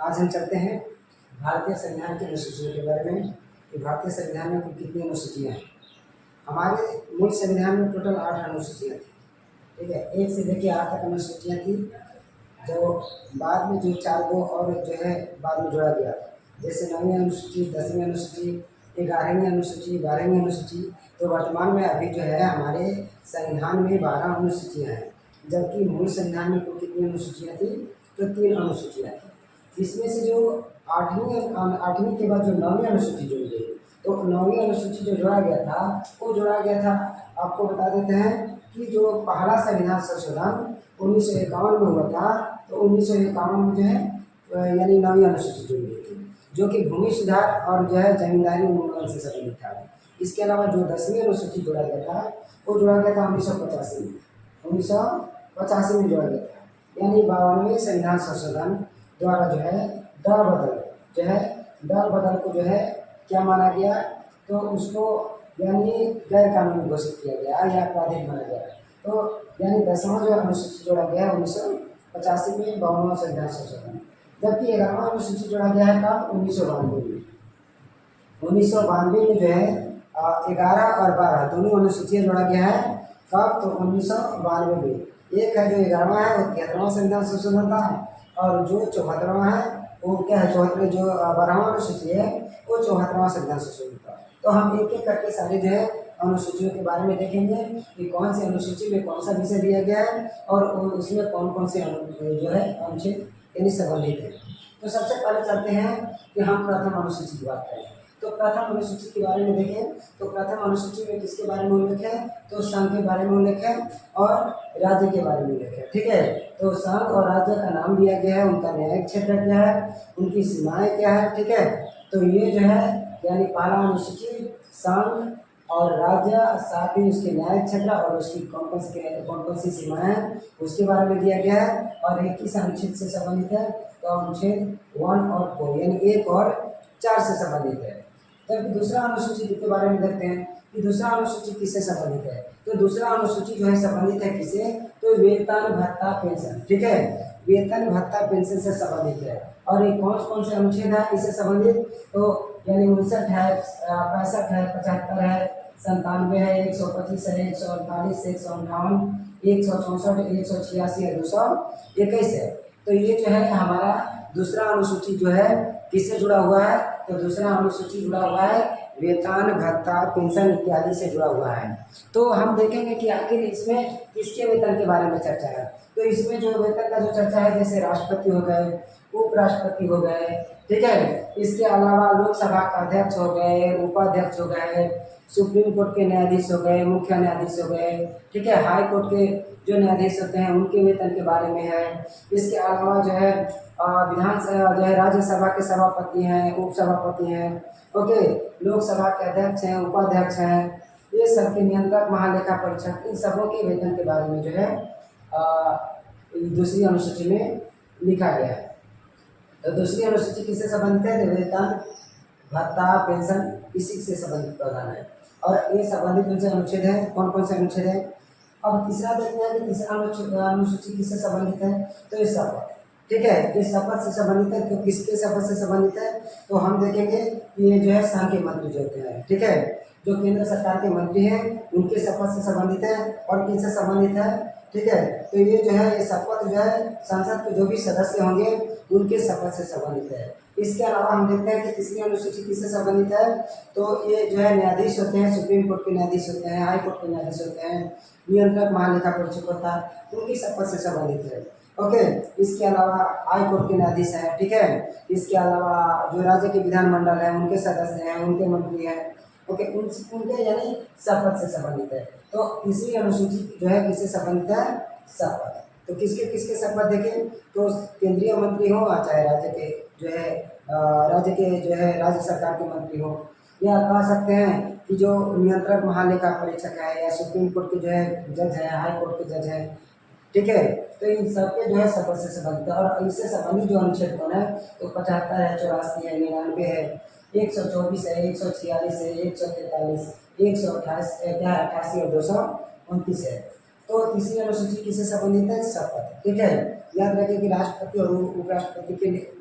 आज हम चलते हैं भारतीय संविधान की अनुसूचियों के बारे में कि भारतीय संविधान में कुल कितनी अनुसूचियाँ हैं। हमारे मूल संविधान में टोटल 8 अनुसूचियाँ थी। ठीक है, 1 से लेकर 8 तक अनुसूचियाँ थी, जो बाद में जो 4 और जो है बाद में जोड़ा गया, जैसे 9वीं अनुसूची, 10वीं अनुसूची, 11वीं अनुसूची, 12वीं अनुसूची। तो वर्तमान में अभी जो है हमारे संविधान में 12 अनुसूचियाँ हैं, जबकि मूल संविधान में कुल कितनी अनुसूचियाँ थी? तो 3 अनुसूचियाँ थी। इसमें से जो 8वीं के बाद जो 9वीं अनुसूची जोड़ी गई, तो 9वीं अनुसूची जो जोड़ा गया था वो जोड़ा गया था, आपको बता देते हैं कि जो पहला संविधान संशोधन 1951 में हुआ था, तो 1951 में जो है यानी 9वीं अनुसूची जोड़ी गई थी, जो कि भूमि सुधार और जो है जमींदारी उन्मूलन से संबंधित था। इसके अलावा जो 10वीं अनुसूची जोड़ा गया था वो जोड़ा गया था 1985 में जोड़ा गया था, यानी 52वें संविधान संशोधन द्वारा जो है दल बदल को जो है क्या माना गया, तो उसको यानी गैर कानूनी घोषित किया गया या आपराधिक माना गया। तो यानी 10वां जो अनुसूची जोड़ा गया है 1985 में 52वां संविधान संशोधन, जबकि 11वां अनुसूची जोड़ा गया है कब? 1992 में। 1992 में जो है 11 और 12 दोनों अनुसूचियाँ जोड़ा गया है कब? तो 1992 में। एक है जो 11वां है वो 73वां संविधान संशोधन था, और जो 74वां है वो क्या है? 12वां अनुसूची है वो 74वां संविधान संशोधन था। तो हम एक एक करके सारे जो है अनुसूचियों के बारे में देखेंगे कि कौन सी अनुसूची में कौन सा विषय दिया गया है और उसमें कौन कौन से जो है अनुच्छेद यानी संबंधित है। तो सबसे पहले चलते हैं कि हम प्रथम अनुसूची की बात करें। तो प्रथम अनुसूची के बारे में देखें तो प्रथम अनुसूची में किसके बारे में उल्लेख है? तो संघ के बारे में उल्लेख है और राज्य के बारे में उल्लेख है। ठीक है, तो संघ और राज्य का नाम दिया गया है, उनका न्यायिक क्षेत्र क्या है, उनकी सीमाएं क्या है। ठीक है, तो ये जो है यानी पहला अनुसूची संघ और राज्य, साथ ही उसके न्यायिक क्षेत्र और उसकी कौन कौन सी सीमाएं उसके बारे में दिया गया है, और एक किस अनुच्छेद से संबंधित है? तो अनुच्छेद 1 और 4 यानी 1 और 4 से संबंधित है। जबकि दूसरा अनुसूची के बारे में देखते हैं कि दूसरा अनुसूची किससे संबंधित है। तो दूसरा अनुसूची जो है संबंधित है किससे? तो वेतन भत्ता पेंशन। ठीक है, वेतन भत्ता पेंशन से संबंधित है। और ये कौन कौन से अनुच्छेद है इससे संबंधित? तो यानी 59 है, 65 है, 75 है, 97 है, 125 है, 148, 158, 164, 186 और 221 है। तो ये जो है हमारा दूसरा अनुसूची जो है किससे जुड़ा हुआ है? तो दूसरा अनुसूची जुड़ा हुआ है वेतन भत्ता पेंशन इत्यादि से जुड़ा हुआ है। तो हम देखेंगे कि आखिर इसमें किसके वेतन के बारे में चर्चा है। तो इसमें जो वेतन का जो चर्चा है, जैसे राष्ट्रपति हो गए, उपराष्ट्रपति हो गए, ठीक है, इसके अलावा लोकसभा का अध्यक्ष हो गए, उपाध्यक्ष हो गए, सुप्रीम कोर्ट के न्यायाधीश हो गए, मुख्य न्यायाधीश हो गए, ठीक है, हाई कोर्ट के जो न्यायाधीश होते हैं उनके वेतन के बारे में है। इसके अलावा जो है विधानसभा जो है राज्यसभा के सभापति हैं, उपसभापति हैं, ओके, लोकसभा के अध्यक्ष हैं, उपाध्यक्ष हैं, ये सब के नियंत्रक, महालेखा परीक्षक, इन सबों के वेतन के बारे में जो है दूसरी अनुसूची में लिखा गया है। तो दूसरी अनुसूची किससे संबंधित है? वेतन भत्ता पेंशन इसी से संबंधित प्रावधान है, और ये संबंधित उनसे अनुच्छेद है। कौन कौन से अनुच्छेद है? अब तीसरा देखते हैं कि तीसरा अनुसूची किससे संबंधित है। तो ये शपथ, ठीक है, ये शपथ से संबंधित है। तो किसके शपथ से संबंधित है? तो हम देखेंगे कि ये जो है संघ के मंत्री जो होते हैं, ठीक है, जो केंद्र सरकार के मंत्री हैं उनके शपथ से संबंधित है। और किनसे संबंधित है? ठीक है, तो ये जो है ये शपथ जो है संसद के जो भी सदस्य होंगे उनके शपथ से संबंधित है। इसके अलावा हम देखते हैं कि तीसरी अनुसूची किससे संबंधित है। तो ये जो है न्यायाधीश होते हैं, सुप्रीम कोर्ट के न्यायाधीश होते हैं, हाई कोर्ट के न्यायाधीश होते हैं, नियंत्रक महालेखा परीक्षक होता है, उनकी शपथ से संबंधित है। ओके, इसके अलावा हाई कोर्ट के न्यायाधीश हैं, ठीक है, इसके अलावा जो राज्य के विधानमंडल है उनके सदस्य हैं, उनके मंत्री हैं, ओके, उनके यानी शपथ से संबंधित है। तो तीसरी अनुसूची जो है किससे संबंधित है? शपथ। तो किसके किसके शपथ देखें तो केंद्रीय मंत्री हो, चाहे राज्य के जो है राज्य सरकार के मंत्री हो, या कह सकते हैं कि जो नियंत्रक महालेखा परीक्षक है, या सुप्रीम कोर्ट के जो है जज है, हाई कोर्ट के जज है, ठीक है, तो इन सबके जो है शपथ से संबंधित है। और इससे संबंधित जो अनुच्छेद कौन है? तो 75 है, 84 है, 99 है, 124 है, 146 है, 143, 128 और 229 है। तो तीसरी अनुसूची किससे संबंधित है? शपथ। ठीक है, याद रखें कि राष्ट्रपति और उपराष्ट्रपति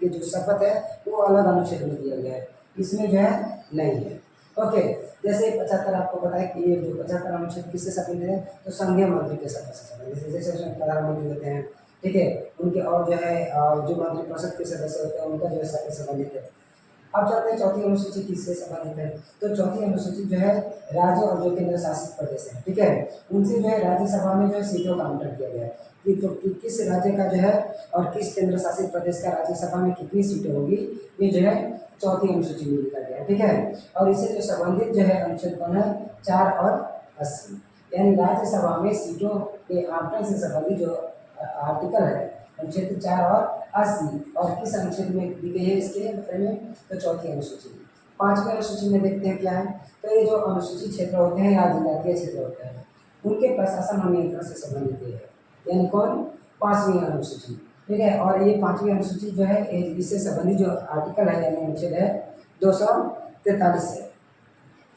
के जो शपथ है वो अलग अनुच्छेद में दिया गया है, इसमें जो है नहीं है। ओके, जैसे 75 आपको पता है कि ये जो 75 अनुच्छेद किससे संबंधित है? तो संघीय मंत्री के शपथ से संबंधित है। जैसे उसमें प्रधानमंत्री होते हैं, ठीक है, उनके और जो है जो मंत्रिपरिषद के सदस्य होते हैं उनका जो है शपथ संबंधित है। अब चलते हैं चौथी अनुसूची किससे संबंधित है? तो चौथी अनुसूची जो है राज्य और जो केंद्र शासित प्रदेश है, ठीक है, उनसे जो है राज्यसभा में जो है सीटों का आवंटन किया गया है कि तो किस राज्य का जो है और किस केंद्र शासित प्रदेश का राज्यसभा में कितनी सीटें होंगी, ये जो है चौथी अनुसूची में लिखा गया है। ठीक है, और इससे जो संबंधित जो है अनुच्छेद कौन है? 4 और 80, यानी राज्यसभा में सीटों के आवंटन से संबंधित जो आर्टिकल है अनुच्छेद 4 और 80, और किस अनुच्छेद में दी गई है इसके बारे में? तो चौथी अनुसूची। पांचवी अनुसूची में देखते हैं क्या है। तो ये जो अनुसूचित क्षेत्र होते हैं या जनजातीय क्षेत्र होते हैं उनके प्रशासन और नियंत्रण से संबंधित है, यानी कौन? पांचवी अनुसूची। ठीक है, और ये पांचवी अनुसूची जो है इससे संबंधित जो आर्टिकल है यानी अनुच्छेद है 243 है।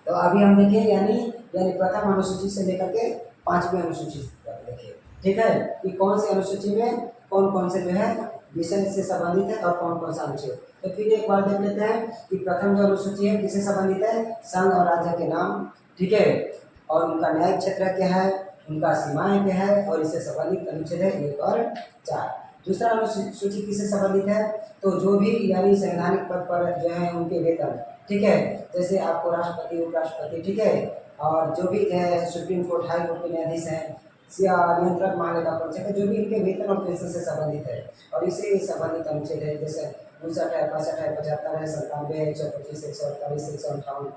तो अभी हम देखिए यानी प्रथम अनुसूची से लेकर के पांचवी अनुसूची तक देखिए। ठीक है, कि कौन सी अनुसूची में कौन कौन से जो है विषय से संबंधित है और कौन कौन सा अनुच्छेद। तो फिर एक बार देख लेते हैं कि प्रथम जो अनुसूची है किससे संबंधित है? संघ और राज्य के नाम, ठीक है, और उनका न्यायिक क्षेत्र क्या है, उनका सीमाएं क्या है, और इससे संबंधित अनुच्छेद है 1 और 4। दूसरा अनुसूची किससे संबंधित है? तो जो भी यानी संवैधानिक पद पर जो है उनके वेतन, ठीक है, जैसे आपको राष्ट्रपति उपराष्ट्रपति, ठीक है, और जो भी है सुप्रीम कोर्ट हाई कोर्ट के न्यायाधीश हैं या नियंत्रक महालेखा परीक्षक, जो भी इनके वेतन और पेंशन से संबंधित है और इससे संबंधित अनुच्छेद है, जैसे 59 है, 65 है, 75 है, 97 है, 125, 148, 158,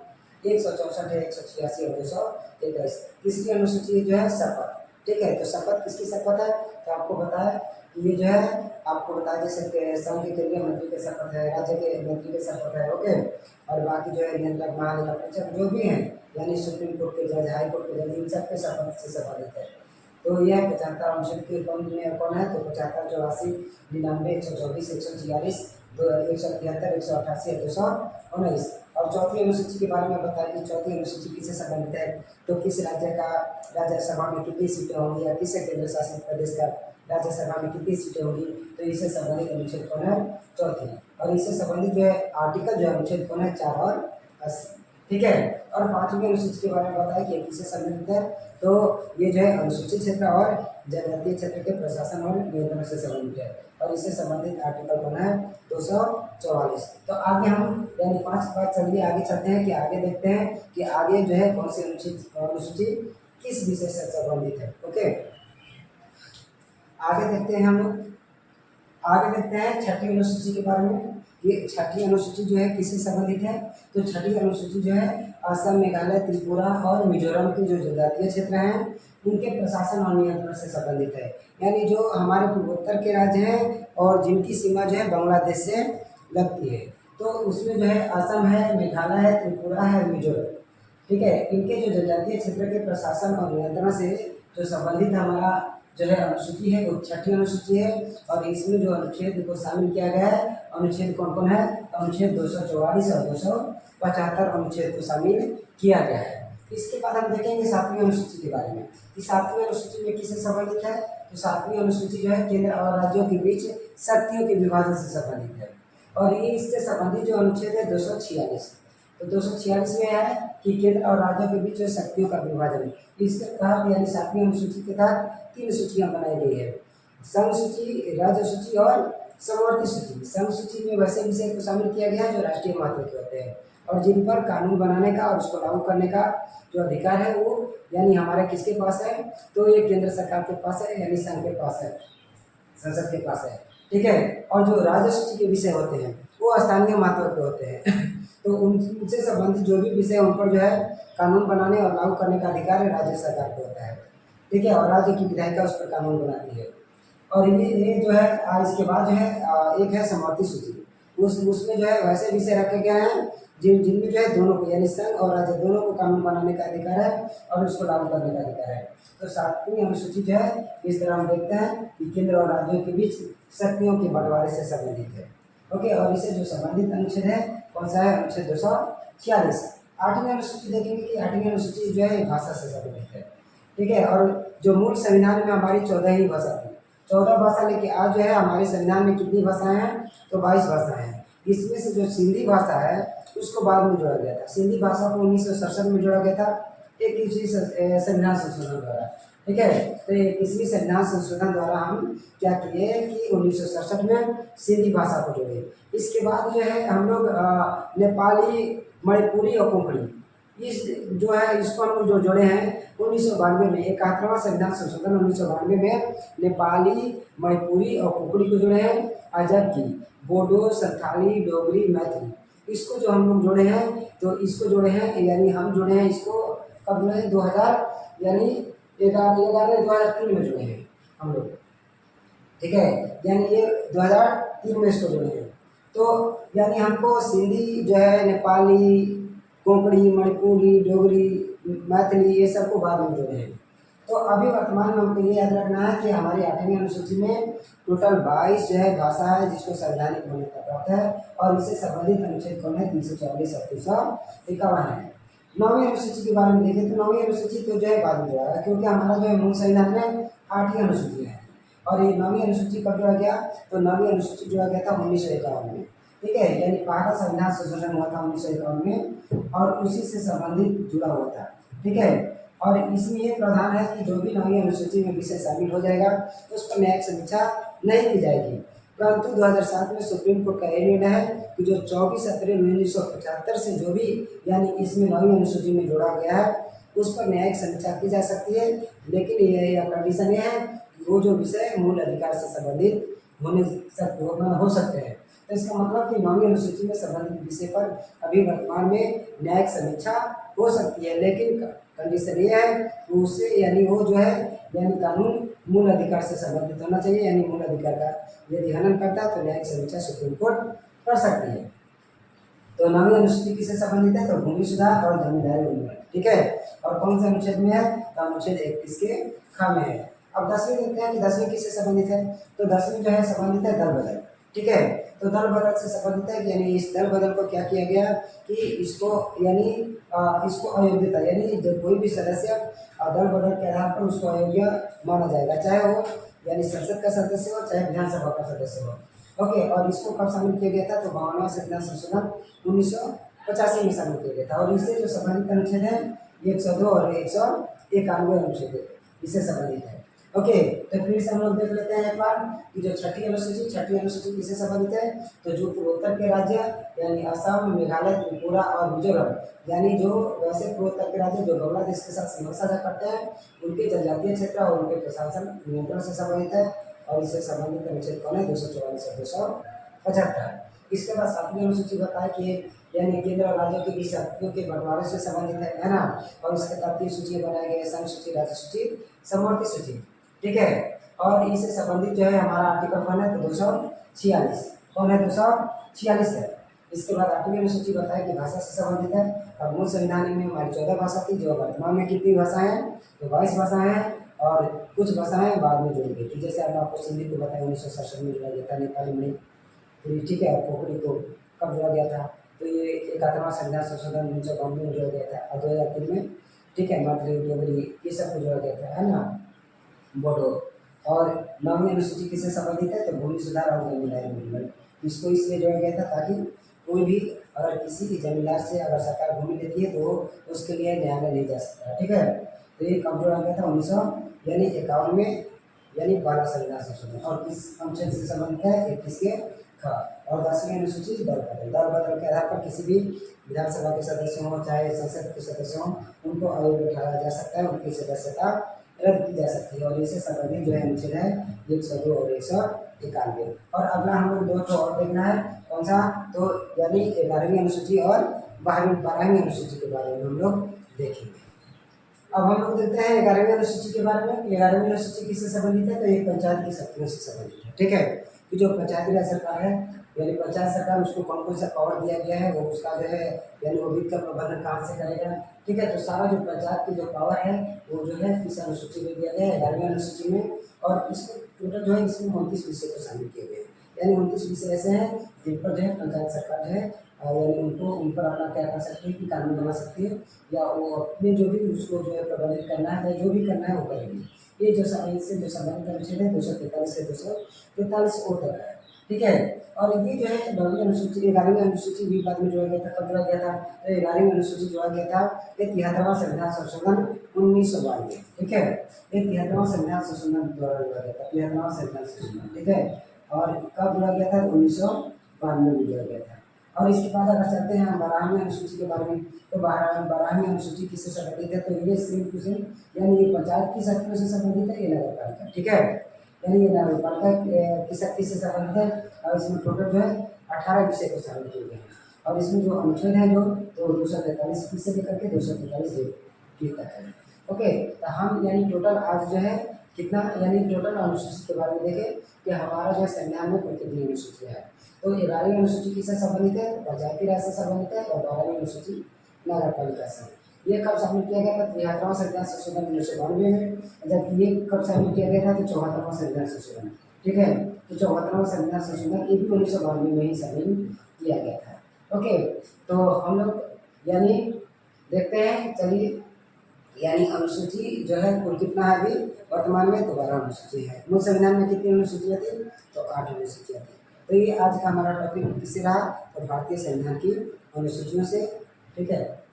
164 है, 186 और 223। तीसरी अनुसूची जो है शपथ। ठीक है, तो शपथ किसकी शपथ है? तो आपको पता है कि ये जो है आपको बताया जैसे संघ के केंद्रीय मंत्री के शपथ है, राज्य के मंत्री के शपथ है। ओके, और बाकी जो है नियंत्रक महालेखा परीक्षक जो भी हैं यानी सुप्रीम कोर्ट के जज, हाई कोर्ट के जज, इन सबके शपथ से संबंधित है। तो यह 75 अनुच्छेद के कौन है? तो 75, 84, 99, 124, 146, 173, 188 और 219। और चौथी अनुसूची के बारे में बताया कि चौथी अनुसूची किससे संबंधित है? तो किस राज्य का राज्यसभा में कितनी सीटें होंगी या किस केंद्र शासित प्रदेश का राज्यसभा में कितनी सीटें होंगी, तो इससे संबंधित अनुच्छेद कौन है? चौथी। और इससे संबंधित जो है आर्टिकल जो है अनुच्छेद कौन है? 4 और 80। ठीक है, और पांचवी अनुसूची के बारे में बताया कि किससे संबंधित है? तो ये जो है अनुसूचित क्षेत्र और जनजातीय क्षेत्र के प्रशासन और नियंत्रण से संबंधित है, और इससे संबंधित आर्टिकल कौन है? 244। तो आगे हम यानी 5 बात चलिए आगे चलते हैं कि आगे देखते हैं कि आगे जो है कौन सी अनुसूची किस विषय से संबंधित है। ओके, आगे देखते हैं हम लोग। आगे देखते हैं छठी अनुसूची के बारे में। ये छठी अनुसूची जो है किससे संबंधित है? तो छठी अनुसूची जो है असम, मेघालय, त्रिपुरा और मिजोरम के जो जनजातीय क्षेत्र हैं उनके प्रशासन और नियंत्रण से संबंधित है, यानी जो हमारे पूर्वोत्तर के राज्य हैं और जिनकी सीमा जो है बांग्लादेश से लगती है। तो उसमें जो है असम है, मेघालय है, त्रिपुरा है, मिजोरम, ठीक है, इनके जो जनजातीय क्षेत्र के प्रशासन और नियंत्रण से जो संबंधित हमारा जो है अनुसूची है वो छठी अनुसूची है। और इसमें जो अनुच्छेद को शामिल किया गया है, अनुच्छेद कौन कौन है? अनुच्छेद 244 और 275 अनुच्छेद को शामिल किया गया है। इसके बाद हम देखेंगे सातवीं अनुसूची के बारे में कि सातवीं अनुसूची में किससे संबंधित है? तो सातवीं अनुसूची जो है केंद्र और राज्यों के बीच शक्तियों के विभाजन से संबंधित है, और ये इससे संबंधित जो अनुच्छेद है 246। तो 246 में है कि केंद्र और राज्यों के बीच जो शक्तियों का विभाजन है, इसके तहत यानी सातवीं अनुसूची के तहत 3 सूचियां बनाई गई है, संघ सूची, राज्य सूची और समवर्ती सूची। संघ सूची में वैसे विषय को शामिल किया गया है जो राष्ट्रीय महत्व के होते हैं और जिन पर कानून बनाने का और उसको लागू करने का जो अधिकार है वो यानी हमारे किसके पास है? तो ये केंद्र सरकार के पास है, यानी संघ के पास है, संसद के पास है। ठीक है, और जो राज्य सूची के विषय होते हैं वो स्थानीय महत्व के होते हैं तो उनसे संबंधित जो भी विषय उन पर जो है कानून बनाने और लागू करने का अधिकार है राज्य सरकार को होता है। ठीक है, और राज्य की विधायिका उस पर कानून बनाती है। और ये जो है इसके बाद जो है एक है समवर्ती सूची। उसमें जो है वैसे विषय रखे गए हैं जिनमें जो है दोनों को यानी संघ और राज्य दोनों को कानून बनाने का अधिकार है और उसको लागू करने का अधिकार है। तो सातवीं अनुसूची जो है इस तरह हम देखते हैं कि केंद्र और राज्यों के बीच शक्तियों के बंटवारे से संबंधित है। ओके, और इसे जो संबंधित अनुच्छेद है कौन सा है? अनुच्छेद 246। आठवीं अनुसूची देखेंगे कि आठवीं अनुसूची जो है भाषा से संबंधित है। ठीक है। और जो मूल संविधान में हमारी 14 ही भाषा थी, 14 भाषा, लेकिन आज जो है हमारे संविधान में कितनी भाषाएं हैं, तो 22 भाषाएं हैं। इसमें से जो सिंधी भाषा है उसको बाद में जोड़ा गया था। सिंधी भाषा को 1967 में जोड़ा गया था, 21वीं संविधान संशोधन द्वारा। ठीक है, तो 21वीं संविधान संशोधन द्वारा हम क्या किए कि 1967 में सिंधी भाषा को जोड़े। इसके बाद जो है हम लोग नेपाली, मणिपुरी और कोंकणी, इस जो है इसको हम लोग जो जोड़े हैं 1992 में, 71वां संविधान संशोधन 1992 में नेपाली, मणिपुरी और कोंकणी को जोड़े हैं। और जबकि बोडो, संथाली, डोगरी, मैथिली इसको जो हम लोग जोड़े हैं, तो इसको जोड़े हैं, यानी हम जोड़े हैं इसको कब जोड़े हैं, 2000 यानी 2003 में जोड़े हैं हम लोग। ठीक है, यानी ये 2003 में इसको जोड़े हैं। तो यानी हमको सिंधी जो है, नेपाली, कोंकणी, मणिपुरी, डोगरी, मैथिली ये सबको बाद में जोड़े हैं। तो अभी वर्तमान में हमको ये याद रखना है कि हमारी 8वीं अनुसूची में टोटल 22 जो है भाषा है जिसको संवैधानिक मान्यता प्राप्त है, और इससे संबंधित अनुच्छेद कौन है, 344 और 351 है। 9वीं अनुसूची के बारे में देखें तो 9वीं अनुसूची तो जो है बाद में जोड़ा है, क्योंकि हमारा जो है मूल संविधान में 8वीं अनुसूची है। और ये 9वीं अनुसूची कब जोड़ा गया, तो 9वीं अनुसूची जोड़ा गया था 1951 में। ठीक है, यानी पहला संविधान संशोधन हुआ था 1951 में, और उसी से संबंधित जुड़ा हुआ था। ठीक है, और इसमें ये प्रावधान है कि जो भी 9वीं अनुसूची में विषय शामिल हो जाएगा तो उस पर न्यायिक समीक्षा नहीं की जाएगी। परंतु 2007 में सुप्रीम कोर्ट का ये निर्णय है कि जो 24 अप्रैल 1975 से जो भी यानी इसमें 9वीं अनुसूची में जोड़ा गया है उस पर न्यायिक समीक्षा की जा सकती है, लेकिन ये कंडीशन ये है कि वो जो विषय मूल अधिकार से संबंधित हो सकते हैं। तो इसका मतलब कि 9वीं अनुसूची में संबंधित विषय पर अभी वर्तमान में न्यायिक समीक्षा हो सकती है, लेकिन कंडीशन ये है कि उससे यानी वो जो है यानी कानून मूल अधिकार से संबंधित होना चाहिए, यानी मूल अधिकार का यदि हनन करता है तो न्यायिक समीक्षा सुप्रीम कोर्ट कर सकती है। तो 9वीं अनुसूची किससे संबंधित है, तो भूमि सुधार और जमींदारी उन्मूलन। ठीक है, और कौन से अनुच्छेद में है, तो अनुच्छेद 31 के ख में है। अब 10वीं देखते हैं कि 10वीं किससे संबंधित है, तो 10वीं जो है संबंधित है दल बदल। ठीक है, तो दल बदल से संबंधित है, यानी इस दल बदल को क्या किया गया कि इसको यानी इसको अयोग्यता, यानी जब कोई भी सदस्य दल बदल के आधार पर उसको अयोग्य माना जाएगा, चाहे वो यानी संसद का सदस्य हो चाहे विधानसभा का सदस्य हो। ओके, और इसको कब शामिल किया गया था, तो 52वां संविधान संशोधन 1985 में शामिल किया गया था। और इससे जो संबंधित अनुच्छेद है 102 और 191 अनुच्छेद इससे संबंधित है। ओके, तो फिर से हम लोग देख लेते हैं एक बार कि जो छठी अनुसूची किससे संबंधित है, तो जो पूर्वोत्तर के राज्य यानी असम, मेघालय, त्रिपुरा और मिजोरम, यानी जो वैसे पूर्वोत्तर के राज्य जो बांग्लादेश के साथ सीमा साझा करते हैं उनके जनजातीय क्षेत्र और उनके प्रशासन नियंत्रण से संबंधित है। और इससे संबंधित अनुच्छेद कौन है, 244 और 275। इसके बाद 7वीं अनुसूची बताया कि यानी केंद्र और राज्यों के बीच शक्तियों के बंटवारे से संबंधित है ना। और इसके तहत 3 सूची बनाई गई, संघ सूची, राज्य सूची, समवर्ती सूची। ठीक है, और इससे संबंधित जो है हमारा आर्टिकल कौन है, तो 246 कौन है, 246 है। इसके बाद 8वीं अनुसूची बताया कि भाषा से संबंधित है। अब मूल संविधान में हमारी 14 भाषा थी, जो वर्तमान में कितनी भाषाएं हैं, तो 22 भाषाएं हैं, और कुछ भाषाएं बाद में जोड़ी गई थी। जैसे अब आपको सिंधी को बताया 1967 में जोड़ा गया था, नेपाली में, ठीक है, और कोंकणी को कब जोड़ा गया था, तो ये 71वां संविधान संशोधन 1992 में जोड़ा गया था, और 2003 में। ठीक है, मैथिली, डोगरी ये सब को जोड़ा गया था, है ना, बोडो। और 9वीं अनुसूची किससे संबंधित है, तो भूमि सुधार और जमींदारी उन्मूलन। इसको इसलिए जोड़ा गया था ताकि कोई भी अगर किसी भी जमींदार से अगर सरकार भूमि लेती है तो उसके लिए न्यायालय नहीं जा सकता। ठीक है, तो ये कब जोड़ा गया था, 1951 में, यानी 12 संविधान संशोधन। और किस अनुच्छेद से संबंधित है, 21 के ख। और 10वीं अनुसूची दल बदल के आधार पर किसी भी विधानसभा के सदस्य हों चाहे संसद के सदस्य हों उनको अयोग्य ठहराया जा सकता है, उनकी सदस्यता रद्द की जा सकती है। और इससे संबंधित जो है अनुच्छेद है 102 और 191। और अगला हम लोग 2 और देखना है, कौन सा, तो यानी 11वीं अनुसूची और 12वीं अनुसूची के बारे में हम लोग देखेंगे। अब हम लोग देखते हैं 11वीं अनुसूची के बारे में। 11वीं अनुसूची किससे संबंधित है, तो ये पंचायत की शक्तियों से संबंधित है। ठीक है, कि जो पंचायती राज सरकार है यानी पंचायत सरकार, उसको कौन कौन सा पावर दिया गया है, वो उसका जो है यानी वो वित्त का प्रबंधन कहाँ से करेगा। ठीक है, तो सारा जो पंचायत की जो पावर है वो जो है इस अनुसूची में दिया गया है, 11वीं अनुसूची में। और इसको टोटल जो है इसमें 29 विषय को शामिल किए गए हैं, यानी 29 विषय ऐसे हैं जिन पर जो है पंचायत सरकार जो है यानी उनको उन पर अपना क्या कर सकते हैं कि कानून बना सकते हैं, या वो अपने जो भी उसको जो है प्रबंधित करना है या जो भी करना है वो करेंगे। ये जो इससे जो संबंधित अनुच्छेद है 243 से 243 ओ तक है, ठीक है। और ये जो है 12वीं अनुसूची 11वीं अनुसूची भी बाद में जोड़ा गया था। कब जोड़ा गया था? तो 11वीं अनुसूची जोड़ा गया था ये 73वां संविधान संशोधन 1992, ठीक है। ये 73वां संविधान संशोधन द्वारा जोड़ा गया था, 73वां संविधान संशोधन, ठीक है। और कब जोड़ा गया था? 1992 में जोड़ा गया था। और इसके बाद अगर चलते हैं हम 12वीं अनुसूची के बारे में, तो 12वीं अनुसूची किससे संबंधित है? तो ये सेम टू सेम, यानी ये पंचायत की शक्तियों से संबंधित है, ये नगर पालिका, ठीक है। यानी ये नगर पालिका की शक्ति से संबंधित है। और इसमें टोटल जो है 18 विषय को शामिल किए गए हैं। और इसमें जो अनुच्छेद है जो तो 243 से लेकर के 243 तक है। ओके, तो हम यानी टोटल आज जो है कितना, यानी टोटल अनुसूची के बारे में देखें कि हमारा जो है संविधान में कुल कितनी अनुसूची है। तो 11वीं अनुसूची किससे संबंधित है? पंचायती राज से संबंधित है। और 12वीं अनुसूची नगर पालिका से। ये कब शामिल किया गया था? 73वां संविधान संशोधन 1992 में। जबकि ये कब शामिल किया गया था? तो 74वां संविधान संशोधन, ठीक है। तो 74वां संविधान संशोधन ये भी 1992 में ही शामिल किया गया था। ओके, तो हम लोग यानी देखते हैं, चलिए, यानी अनुसूची जो है कुल कितना है अभी वर्तमान में? तो 12 अनुसूची है। मूल संविधान में कितनी अनुसूचियाँ थी? तो 8 अनुसूचियाँ थी। तो ये आज का हमारा टॉपिक किससे रहा? तो भारतीय संविधान की अनुसूचियों से, ठीक है।